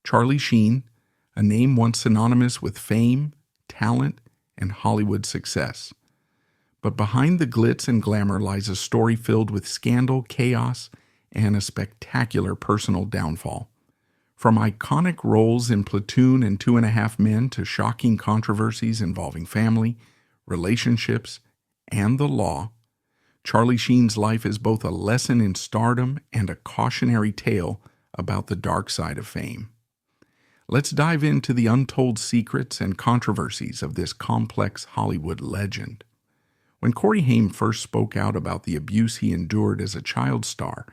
Charlie Sheen, a name once synonymous with fame, talent, and Hollywood success. But behind the glitz and glamour lies a story filled with scandal, chaos, and a spectacular personal downfall. From iconic roles in Platoon and 2.5 Men to shocking controversies involving family, relationships, and the law, Charlie Sheen's life is both a lesson in stardom and a cautionary tale about the dark side of fame. Let's dive into the untold secrets and controversies of this complex Hollywood legend. When Corey Haim first spoke out about the abuse he endured as a child star,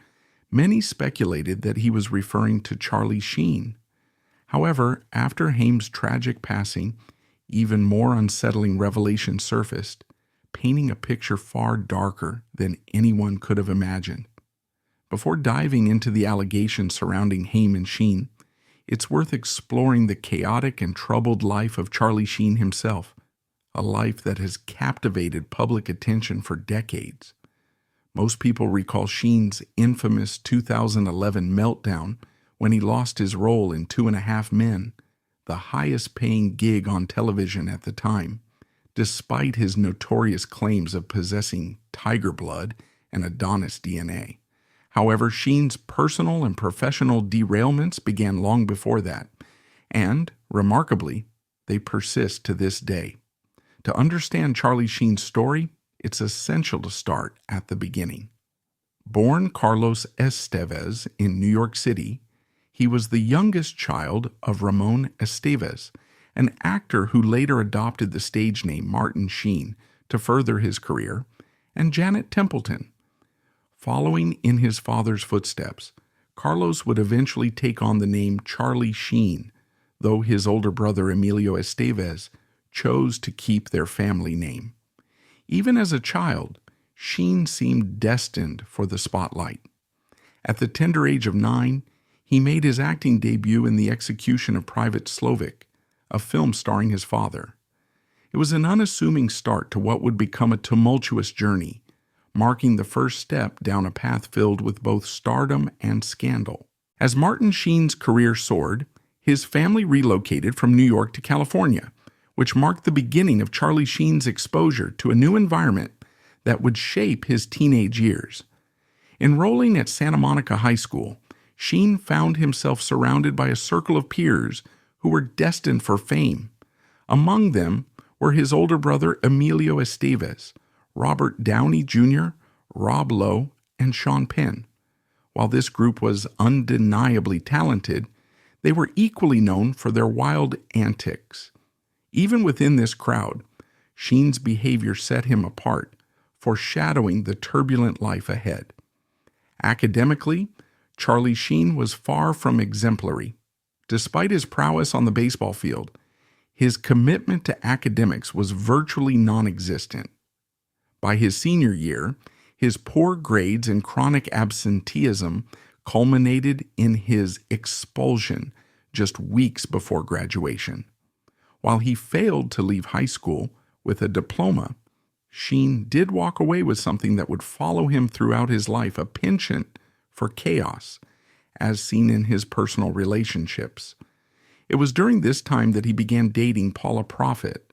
many speculated that he was referring to Charlie Sheen. However, after Haim's tragic passing, even more unsettling revelations surfaced, painting a picture far darker than anyone could have imagined. Before diving into the allegations surrounding Haim and Sheen, it's worth exploring the chaotic and troubled life of Charlie Sheen himself, a life that has captivated public attention for decades. Most people recall Sheen's infamous 2011 meltdown when he lost his role in 2.5 Men, the highest-paying gig on television at the time, despite his notorious claims of possessing tiger blood and Adonis DNA. However, Sheen's personal and professional derailments began long before that, and, remarkably, they persist to this day. To understand Charlie Sheen's story, it's essential to start at the beginning. Born Carlos Estevez in New York City, he was the youngest child of Ramon Estevez, an actor who later adopted the stage name Martin Sheen to further his career, and Janet Templeton. Following in his father's footsteps, Carlos would eventually take on the name Charlie Sheen, though his older brother Emilio Estevez chose to keep their family name. Even as a child, Sheen seemed destined for the spotlight. At the tender age of 9, he made his acting debut in The Execution of Private Slovik, a film starring his father. It was an unassuming start to what would become a tumultuous journey, marking the first step down a path filled with both stardom and scandal. As Martin Sheen's career soared, his family relocated from New York to California, which marked the beginning of Charlie Sheen's exposure to a new environment that would shape his teenage years. Enrolling at Santa Monica High School, Sheen found himself surrounded by a circle of peers who were destined for fame. Among them were his older brother Emilio Estevez, Robert Downey Jr., Rob Lowe, and Sean Penn. While this group was undeniably talented, they were equally known for their wild antics. Even within this crowd, Sheen's behavior set him apart, foreshadowing the turbulent life ahead. Academically, Charlie Sheen was far from exemplary. Despite his prowess on the baseball field, his commitment to academics was virtually non-existent. By his senior year, his poor grades and chronic absenteeism culminated in his expulsion just weeks before graduation. While he failed to leave high school with a diploma, Sheen did walk away with something that would follow him throughout his life, a penchant for chaos, as seen in his personal relationships. It was during this time that he began dating Paula Prophet,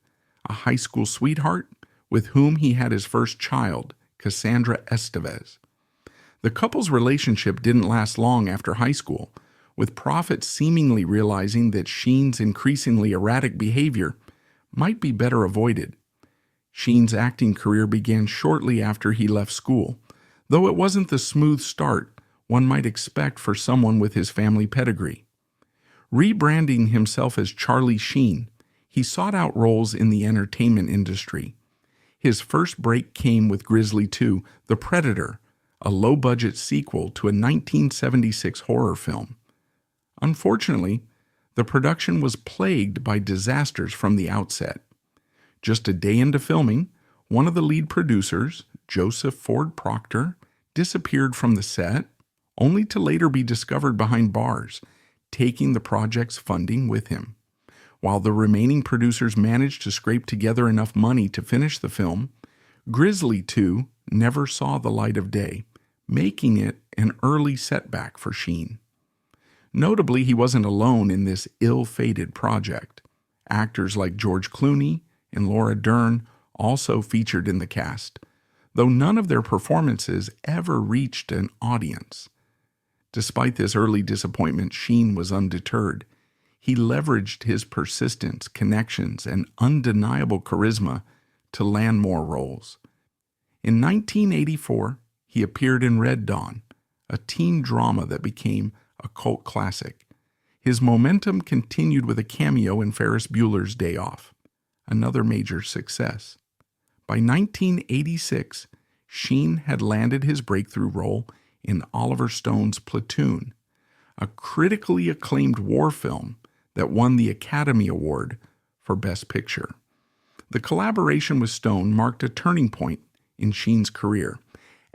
a high school sweetheart with whom he had his first child, Cassandra Estevez. The couple's relationship didn't last long after high school, with Prophet seemingly realizing that Sheen's increasingly erratic behavior might be better avoided. Sheen's acting career began shortly after he left school, though it wasn't the smooth start one might expect for someone with his family pedigree. Rebranding himself as Charlie Sheen, he sought out roles in the entertainment industry. His first break came with Grizzly II: The Predator, a low-budget sequel to a 1976 horror film. Unfortunately, the production was plagued by disasters from the outset. Just a day into filming, one of the lead producers, Joseph Ford Proctor, disappeared from the set, only to later be discovered behind bars, taking the project's funding with him. While the remaining producers managed to scrape together enough money to finish the film, Grizzly II never saw the light of day, making it an early setback for Sheen. Notably, he wasn't alone in this ill-fated project. Actors like George Clooney and Laura Dern also featured in the cast, though none of their performances ever reached an audience. Despite this early disappointment, Sheen was undeterred. He leveraged his persistence, connections, and undeniable charisma to land more roles. In 1984, he appeared in Red Dawn, a teen drama that became a cult classic. His momentum continued with a cameo in Ferris Bueller's Day Off, another major success. By 1986, Sheen had landed his breakthrough role in Oliver Stone's Platoon, a critically acclaimed war film that won the Academy Award for Best Picture. The collaboration with Stone marked a turning point in Sheen's career,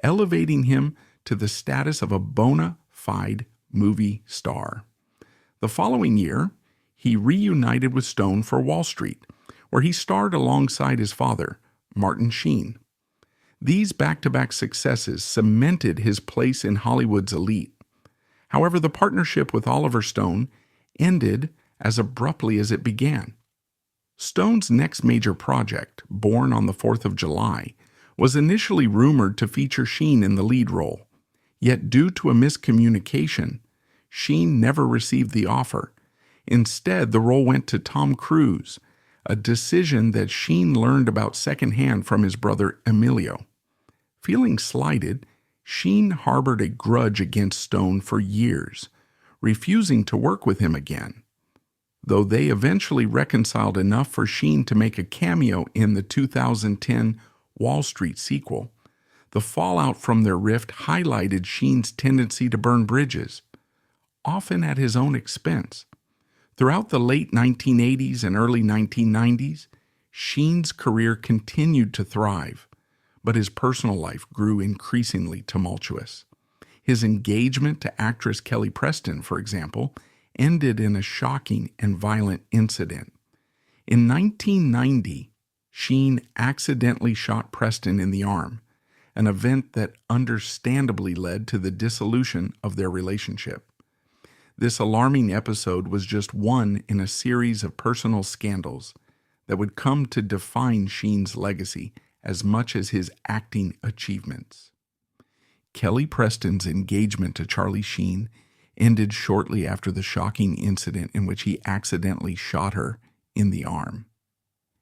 elevating him to the status of a bona fide movie star. The following year, he reunited with Stone for Wall Street, where he starred alongside his father, Martin Sheen. These back-to-back successes cemented his place in Hollywood's elite. However, the partnership with Oliver Stone ended as abruptly as it began. Stone's next major project, Born on the 4th of July, was initially rumored to feature Sheen in the lead role. Yet due to a miscommunication, Sheen never received the offer. Instead, the role went to Tom Cruise, a decision that Sheen learned about secondhand from his brother Emilio. Feeling slighted, Sheen harbored a grudge against Stone for years, refusing to work with him again. Though they eventually reconciled enough for Sheen to make a cameo in the 2010 Wall Street sequel, the fallout from their rift highlighted Sheen's tendency to burn bridges, often at his own expense. Throughout the late 1980s and early 1990s, Sheen's career continued to thrive, but his personal life grew increasingly tumultuous. His engagement to actress Kelly Preston, for example, ended in a shocking and violent incident. In 1990, Sheen accidentally shot Preston in the arm, an event that understandably led to the dissolution of their relationship. This alarming episode was just one in a series of personal scandals that would come to define Sheen's legacy as much as his acting achievements. Kelly Preston's engagement to Charlie Sheen ended shortly after the shocking incident in which he accidentally shot her in the arm.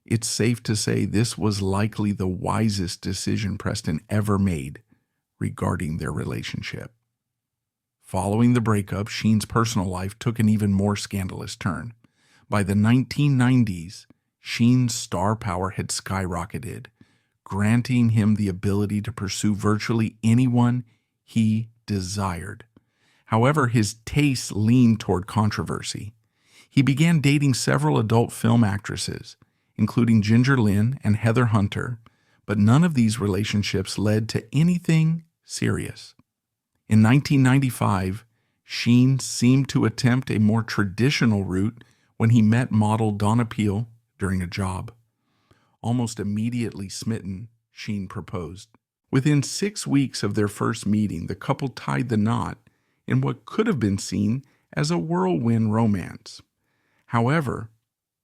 It's safe to say this was likely the wisest decision Preston ever made regarding their relationship. Following the breakup, Sheen's personal life took an even more scandalous turn. By the 1990s, Sheen's star power had skyrocketed, granting him the ability to pursue virtually anyone he desired. However, his tastes leaned toward controversy. He began dating several adult film actresses, including Ginger Lynn and Heather Hunter, but none of these relationships led to anything serious. In 1995, Sheen seemed to attempt a more traditional route when he met model Donna Peel during a job. Almost immediately smitten, Sheen proposed. Within 6 weeks of their first meeting, the couple tied the knot in what could have been seen as a whirlwind romance. However,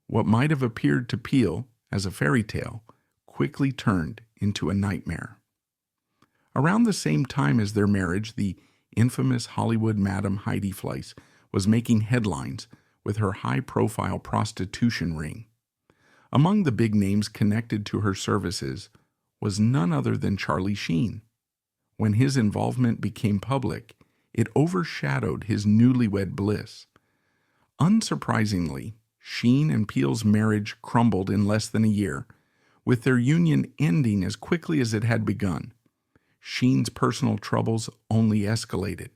what might have appeared to Peel as a fairy tale quickly turned into a nightmare. Around the same time as their marriage, the infamous Hollywood Madam Heidi Fleiss was making headlines with her high-profile prostitution ring. Among the big names connected to her services was none other than Charlie Sheen. When his involvement became public, it overshadowed his newlywed bliss. Unsurprisingly, Sheen and Peel's marriage crumbled in less than a year, with their union ending as quickly as it had begun. Sheen's personal troubles only escalated.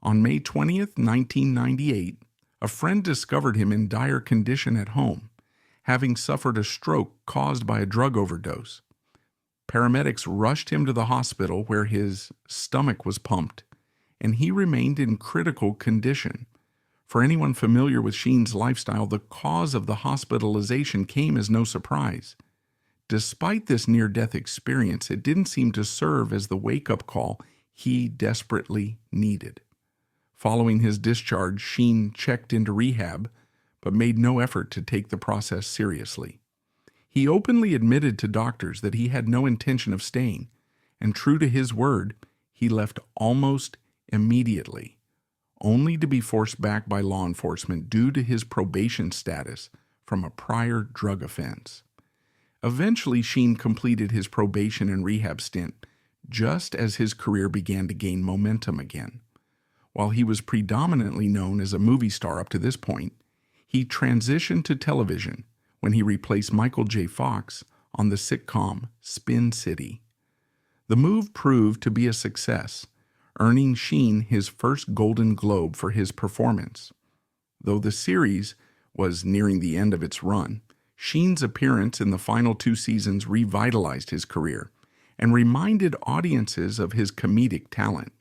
On May 20th, 1998, a friend discovered him in dire condition at home, having suffered a stroke caused by a drug overdose. Paramedics rushed him to the hospital where his stomach was pumped, and he remained in critical condition. For anyone familiar with Sheen's lifestyle, the cause of the hospitalization came as no surprise. Despite this near-death experience, it didn't seem to serve as the wake-up call he desperately needed. Following his discharge, Sheen checked into rehab, but made no effort to take the process seriously. He openly admitted to doctors that he had no intention of staying, and true to his word, he left almost immediately, only to be forced back by law enforcement due to his probation status from a prior drug offense. Eventually, Sheen completed his probation and rehab stint just as his career began to gain momentum again. While he was predominantly known as a movie star up to this point, he transitioned to television when he replaced Michael J. Fox on the sitcom Spin City. The move proved to be a success, earning Sheen his first Golden Globe for his performance. Though the series was nearing the end of its run, Sheen's appearance in the final 2 seasons revitalized his career and reminded audiences of his comedic talent.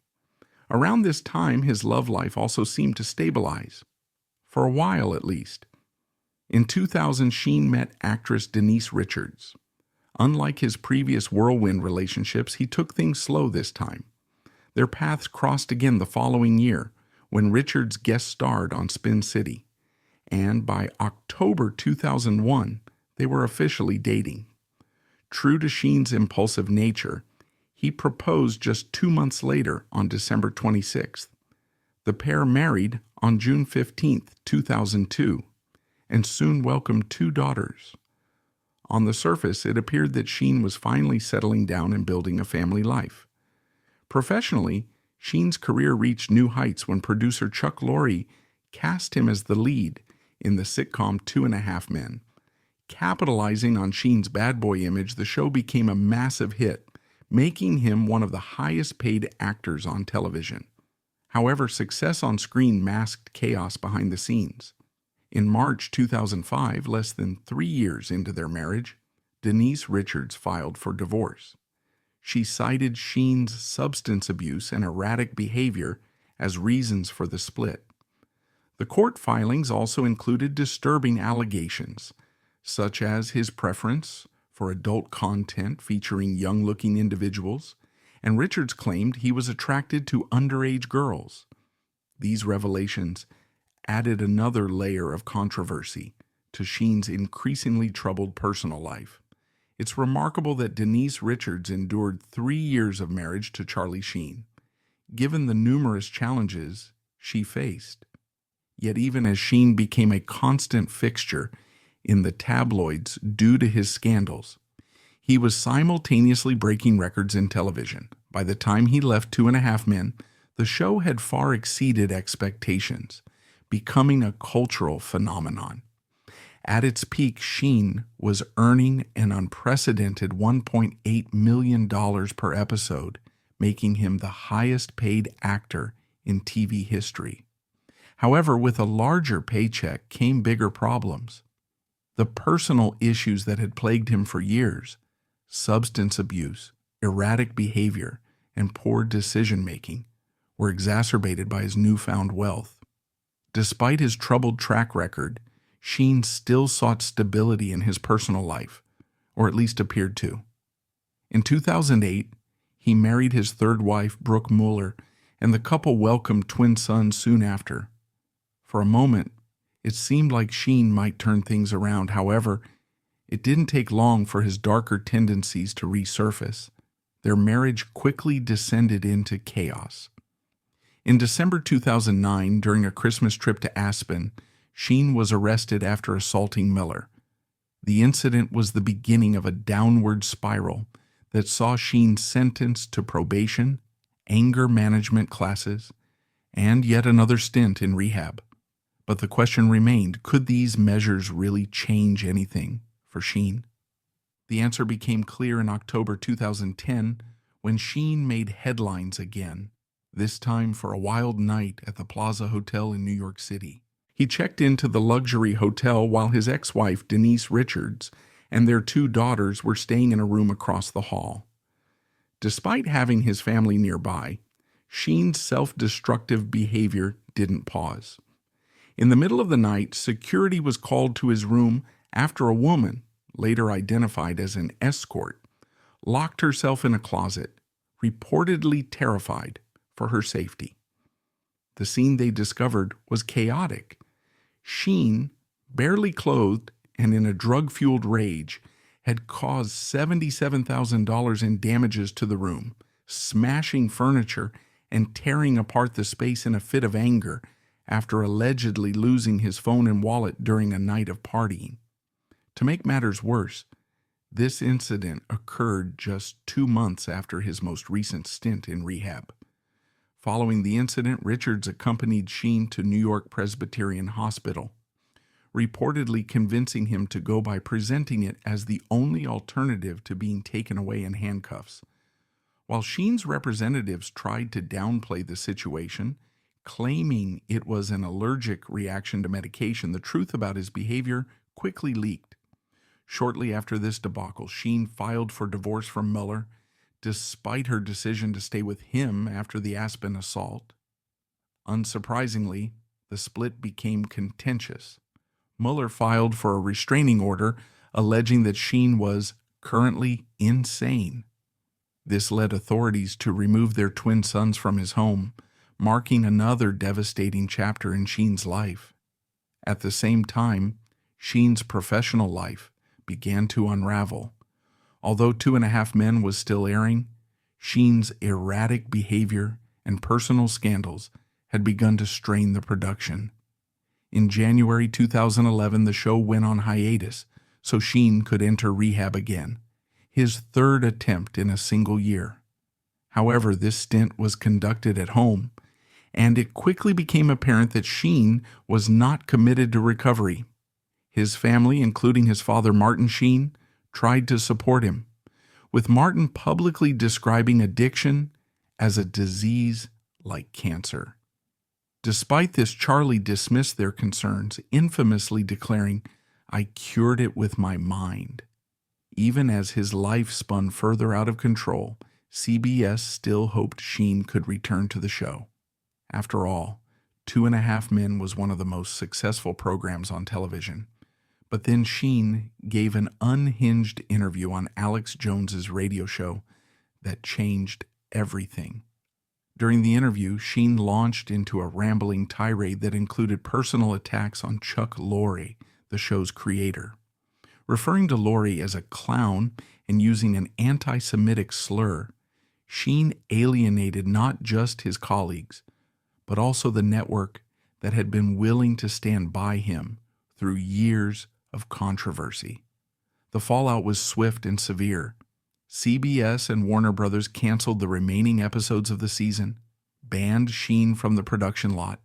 Around this time, his love life also seemed to stabilize, for a while at least. In 2000, Sheen met actress Denise Richards. Unlike his previous whirlwind relationships, he took things slow this time. Their paths crossed again the following year when Richards guest starred on Spin City, and by October 2001, they were officially dating. True to Sheen's impulsive nature, he proposed just 2 months later on December 26th. The pair married on June 15, 2002, and soon welcomed 2 daughters. On the surface, it appeared that Sheen was finally settling down and building a family life. Professionally, Sheen's career reached new heights when producer Chuck Lorre cast him as the lead in the sitcom 2.5 Men. Capitalizing on Sheen's bad boy image, the show became a massive hit, making him one of the highest-paid actors on television. However, success on screen masked chaos behind the scenes. In March 2005, less than 3 years into their marriage, Denise Richards filed for divorce. She cited Sheen's substance abuse and erratic behavior as reasons for the split. The court filings also included disturbing allegations, such as his preference for adult content featuring young-looking individuals, and Richards claimed he was attracted to underage girls. These revelations added another layer of controversy to Sheen's increasingly troubled personal life. It's remarkable that Denise Richards endured 3 years of marriage to Charlie Sheen, given the numerous challenges she faced. Yet even as Sheen became a constant fixture in the tabloids due to his scandals, he was simultaneously breaking records in television. By the time he left 2.5 Men, the show had far exceeded expectations, becoming a cultural phenomenon. At its peak, Sheen was earning an unprecedented $1.8 million per episode, making him the highest-paid actor in TV history. However, with a larger paycheck came bigger problems. The personal issues that had plagued him for years, substance abuse, erratic behavior, and poor decision-making, were exacerbated by his newfound wealth. Despite his troubled track record, Sheen still sought stability in his personal life, or at least appeared to. In 2008, he married his third wife, Brooke Mueller, and the couple welcomed twin sons soon after. For a moment, it seemed like Sheen might turn things around. However, it didn't take long for his darker tendencies to resurface. Their marriage quickly descended into chaos. In December 2009, during a Christmas trip to Aspen, Sheen was arrested after assaulting Miller. The incident was the beginning of a downward spiral that saw Sheen sentenced to probation, anger management classes, and yet another stint in rehab. But the question remained, could these measures really change anything for Sheen? The answer became clear in October 2010 when Sheen made headlines again, this time for a wild night at the Plaza Hotel in New York City. He checked into the luxury hotel while his ex-wife, Denise Richards, and their 2 daughters were staying in a room across the hall. Despite having his family nearby, Sheen's self-destructive behavior didn't pause. In the middle of the night, security was called to his room after a woman, later identified as an escort, locked herself in a closet, reportedly terrified for her safety. the scene they discovered was chaotic. Sheen, barely clothed and in a drug-fueled rage, had caused $77,000 in damages to the room, smashing furniture and tearing apart the space in a fit of anger after allegedly losing his phone and wallet during a night of partying. To make matters worse, this incident occurred just 2 months after his most recent stint in rehab. Following the incident, Richards accompanied Sheen to New York Presbyterian Hospital, reportedly convincing him to go by presenting it as the only alternative to being taken away in handcuffs. While Sheen's representatives tried to downplay the situation, claiming it was an allergic reaction to medication, the truth about his behavior quickly leaked. Shortly after this debacle, Sheen filed for divorce from Mueller, despite her decision to stay with him after the Aspen assault. Unsurprisingly, the split became contentious. Mueller filed for a restraining order, alleging that Sheen was currently insane. This led authorities to remove their twin sons from his home, marking another devastating chapter in Sheen's life. At the same time, Sheen's professional life began to unravel. Although 2.5 Men was still airing, Sheen's erratic behavior and personal scandals had begun to strain the production. In January 2011, the show went on hiatus so Sheen could enter rehab again, his third attempt in a single year. However, this stint was conducted at home, and it quickly became apparent that Sheen was not committed to recovery. His family, including his father Martin Sheen, tried to support him, with Martin publicly describing addiction as a disease like cancer. Despite this, Charlie dismissed their concerns, infamously declaring, "I cured it with my mind." Even as his life spun further out of control, CBS still hoped Sheen could return to the show. After all, 2.5 Men was one of the most successful programs on television. But then Sheen gave an unhinged interview on Alex Jones's radio show that changed everything. During the interview, Sheen launched into a rambling tirade that included personal attacks on Chuck Lorre, the show's creator. Referring to Lorre as a clown and using an anti-Semitic slur, Sheen alienated not just his colleagues, but also the network that had been willing to stand by him through years of controversy. The fallout was swift and severe. CBS and Warner Brothers canceled the remaining episodes of the season, banned Sheen from the production lot,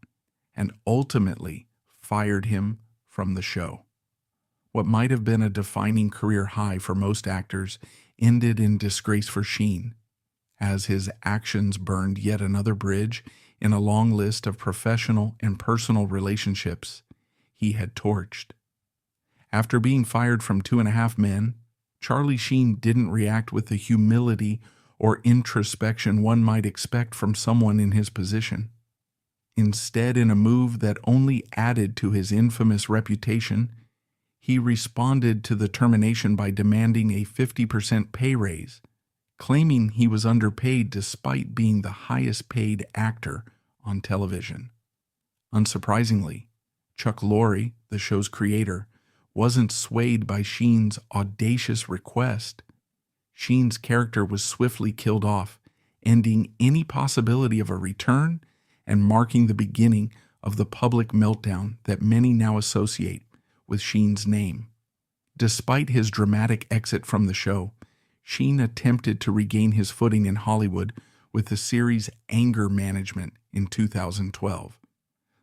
and ultimately fired him from the show. What might have been a defining career high for most actors ended in disgrace for Sheen, as his actions burned yet another bridge in a long list of professional and personal relationships he had torched. After being fired from 2.5 Men, Charlie Sheen didn't react with the humility or introspection one might expect from someone in his position. Instead, in a move that only added to his infamous reputation, he responded to the termination by demanding a 50% pay raise, claiming he was underpaid despite being the highest-paid actor on television. Unsurprisingly, Chuck Lorre, the show's creator, wasn't swayed by Sheen's audacious request. Sheen's character was swiftly killed off, ending any possibility of a return and marking the beginning of the public meltdown that many now associate with Sheen's name. Despite his dramatic exit from the show, Sheen attempted to regain his footing in Hollywood with the series Anger Management in 2012.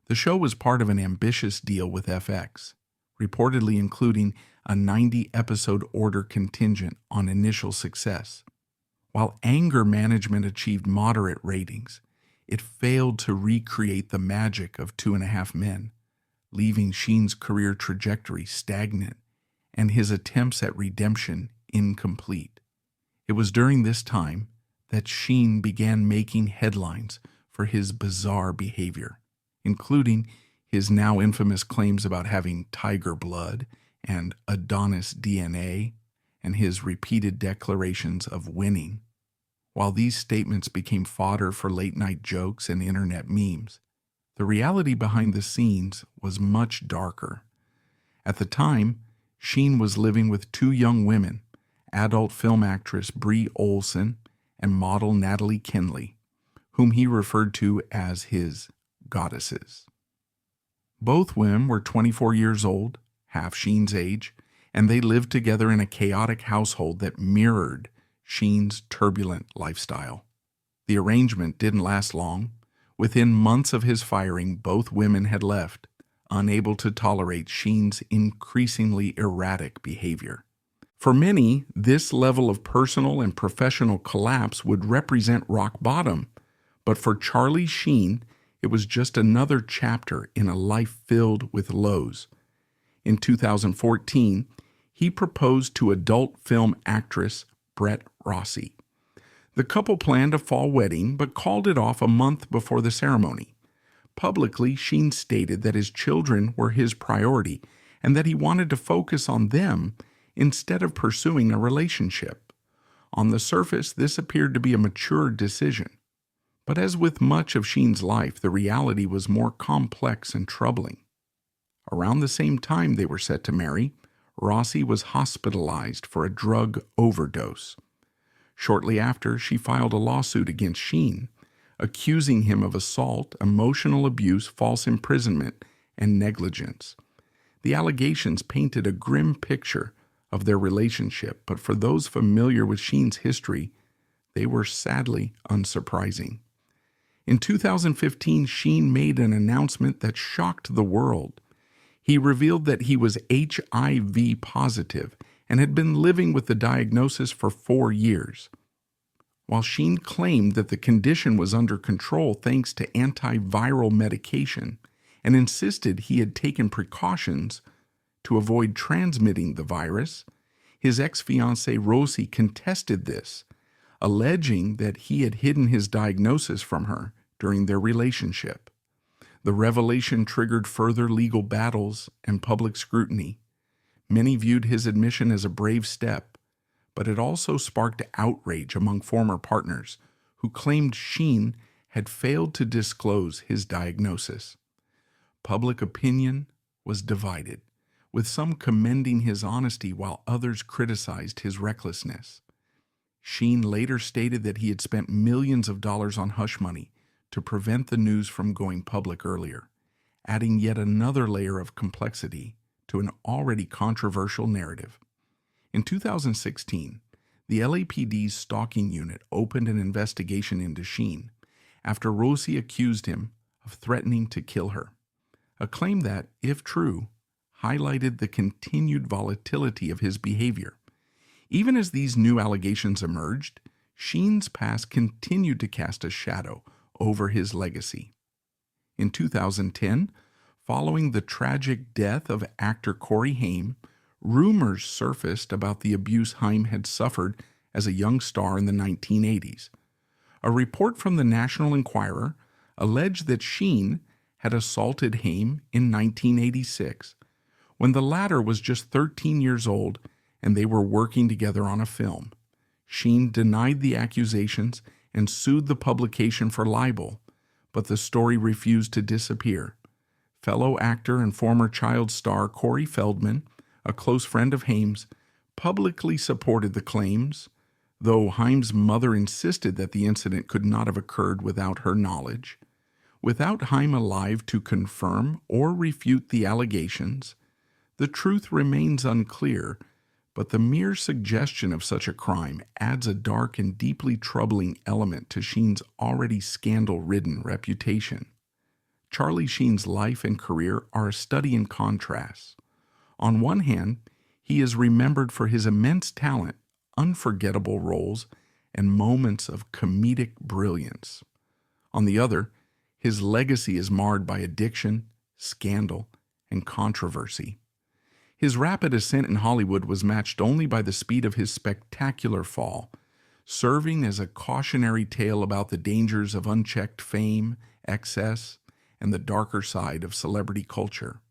The show was part of an ambitious deal with FX, reportedly including a 90-episode order contingent on initial success. While Anger Management achieved moderate ratings, it failed to recreate the magic of 2.5 Men, leaving Sheen's career trajectory stagnant and his attempts at redemption incomplete. It was during this time that Sheen began making headlines for his bizarre behavior, including his now infamous claims about having tiger blood and Adonis DNA, and his repeated declarations of winning. While these statements became fodder for late-night jokes and internet memes, The reality behind the scenes was much darker. At the time, Sheen was living with two young women, adult film actress Brie Olson and model Natalie Kinley, whom he referred to as his goddesses. Both women were 24 years old, half Sheen's age, and they lived together in a chaotic household that mirrored Sheen's turbulent lifestyle. The arrangement didn't last long. Within months of his firing, both women had left, unable to tolerate Sheen's increasingly erratic behavior. For many, this level of personal and professional collapse would represent rock bottom, but for Charlie Sheen, it was just another chapter in a life filled with lows. In 2014, he proposed to adult film actress Brett Rossi. The couple planned a fall wedding, but called it off a month before the ceremony. Publicly, Sheen stated that his children were his priority and that he wanted to focus on them instead of pursuing a relationship. On the surface, this appeared to be a mature decision. But as with much of Sheen's life, the reality was more complex and troubling. Around the same time they were set to marry, Rossi was hospitalized for a drug overdose. Shortly after, she filed a lawsuit against Sheen, accusing him of assault, emotional abuse, false imprisonment, and negligence. The allegations painted a grim picture of their relationship, but for those familiar with Sheen's history, they were sadly unsurprising. In 2015, Sheen made an announcement that shocked the world. He revealed that he was HIV positive and had been living with the diagnosis for 4 years. While Sheen claimed that the condition was under control thanks to antiviral medication and insisted he had taken precautions to avoid transmitting the virus, his ex-fiancée Rosie contested this, alleging that he had hidden his diagnosis from her during their relationship. The revelation triggered further legal battles and public scrutiny. Many viewed his admission as a brave step, but it also sparked outrage among former partners who claimed Sheen had failed to disclose his diagnosis. Public opinion was divided, with some commending his honesty while others criticized his recklessness. Sheen later stated that he had spent millions of dollars on hush money to prevent the news from going public earlier, adding yet another layer of complexity to an already controversial narrative. In 2016, the LAPD's stalking unit opened an investigation into Sheen after Rosie accused him of threatening to kill her, a claim that, if true, highlighted the continued volatility of his behavior. Even as these new allegations emerged, Sheen's past continued to cast a shadow over his legacy. In 2010, following the tragic death of actor Corey Haim, rumors surfaced about the abuse Haim had suffered as a young star in the 1980s. A report from the National Enquirer alleged that Sheen had assaulted Haim in 1986, when the latter was just 13 years old and they were working together on a film. Sheen denied the accusations and sued the publication for libel, but the story refused to disappear. Fellow actor and former child star Corey Feldman, a close friend of Haim's, publicly supported the claims, though Haim's mother insisted that the incident could not have occurred without her knowledge. Without Haim alive to confirm or refute the allegations, the truth remains unclear, but the mere suggestion of such a crime adds a dark and deeply troubling element to Sheen's already scandal-ridden reputation. Charlie Sheen's life and career are a study in contrasts. On one hand, he is remembered for his immense talent, unforgettable roles, and moments of comedic brilliance. On the other, his legacy is marred by addiction, scandal, and controversy. His rapid ascent in Hollywood was matched only by the speed of his spectacular fall, serving as a cautionary tale about the dangers of unchecked fame, excess, and the darker side of celebrity culture.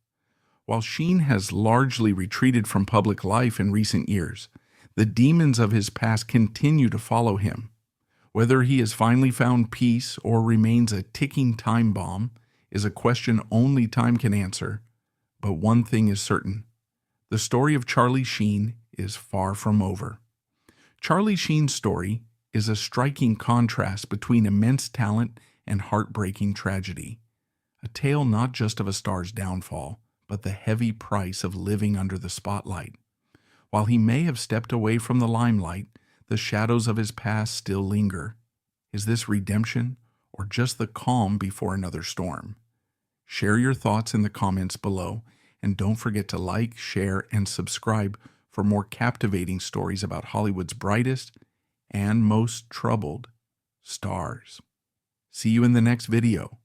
While Sheen has largely retreated from public life in recent years, the demons of his past continue to follow him. Whether he has finally found peace or remains a ticking time bomb is a question only time can answer, but one thing is certain. The story of Charlie Sheen is far from over. Charlie Sheen's story is a striking contrast between immense talent and heartbreaking tragedy. A tale not just of a star's downfall, but the heavy price of living under the spotlight. While he may have stepped away from the limelight, the shadows of his past still linger. Is this redemption or just the calm before another storm? Share your thoughts in the comments below, and don't forget to like, share, and subscribe for more captivating stories about Hollywood's brightest and most troubled stars. See you in the next video.